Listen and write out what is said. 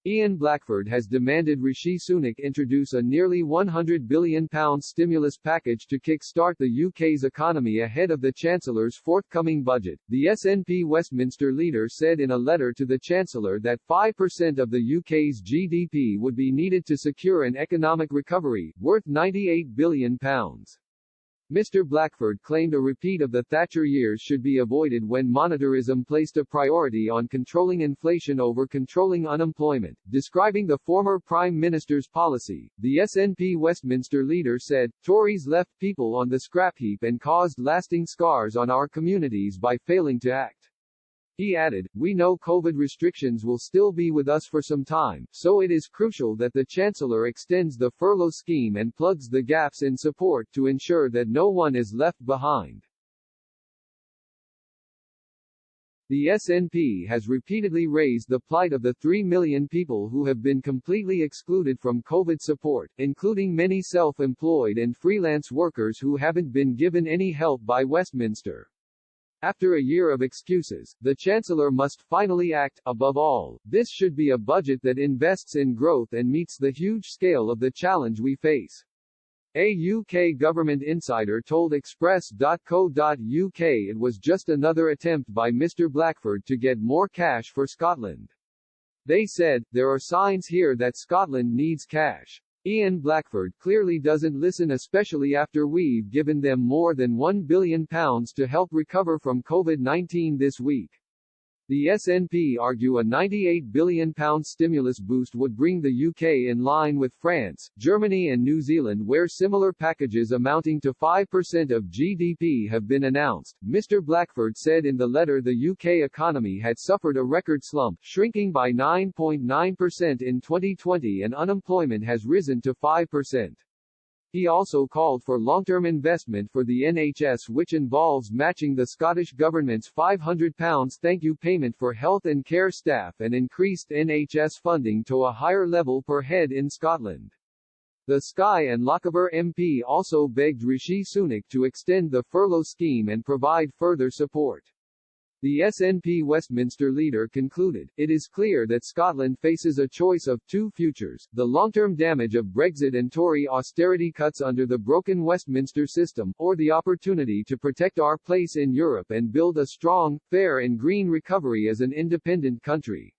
Ian Blackford has demanded Rishi Sunak introduce a nearly £100 billion stimulus package to kick-start the UK's economy ahead of the Chancellor's forthcoming budget. The SNP Westminster leader said in a letter to the Chancellor that 5% of the UK's GDP would be needed to secure an economic recovery, worth £98 billion. Mr. Blackford claimed a repeat of the Thatcher years should be avoided when monetarism placed a priority on controlling inflation over controlling unemployment. Describing the former Prime Minister's policy, the SNP Westminster leader said, "Tories left people on the scrap heap and caused lasting scars on our communities by failing to act." He added, "We know COVID restrictions will still be with us for some time, so it is crucial that the Chancellor extends the furlough scheme and plugs the gaps in support to ensure that no one is left behind." The SNP has repeatedly raised the plight of the 3 million people who have been completely excluded from COVID support, including many self-employed and freelance workers who haven't been given any help by Westminster. After a year of excuses, the Chancellor must finally act. Above all, this should be a budget that invests in growth and meets the huge scale of the challenge we face. A UK government insider told Express.co.uk it was just another attempt by Mr. Blackford to get more cash for Scotland. They said, "There are signs here that Scotland needs cash." Ian Blackford clearly doesn't listen, especially after we've given them more than £1 billion to help recover from COVID-19 this week. The SNP argue a £98 billion stimulus boost would bring the UK in line with France, Germany and New Zealand, where similar packages amounting to 5% of GDP have been announced. Mr. Blackford said in the letter the UK economy had suffered a record slump, shrinking by 9.9% in 2020 and unemployment has risen to 5%. He also called for long-term investment for the NHS, which involves matching the Scottish Government's £500 thank you payment for health and care staff and increased NHS funding to a higher level per head in Scotland. The Skye and Lochaber MP also begged Rishi Sunak to extend the furlough scheme and provide further support. The SNP Westminster leader concluded, "It is clear that Scotland faces a choice of two futures, the long-term damage of Brexit and Tory austerity cuts under the broken Westminster system, or the opportunity to protect our place in Europe and build a strong, fair and green recovery as an independent country."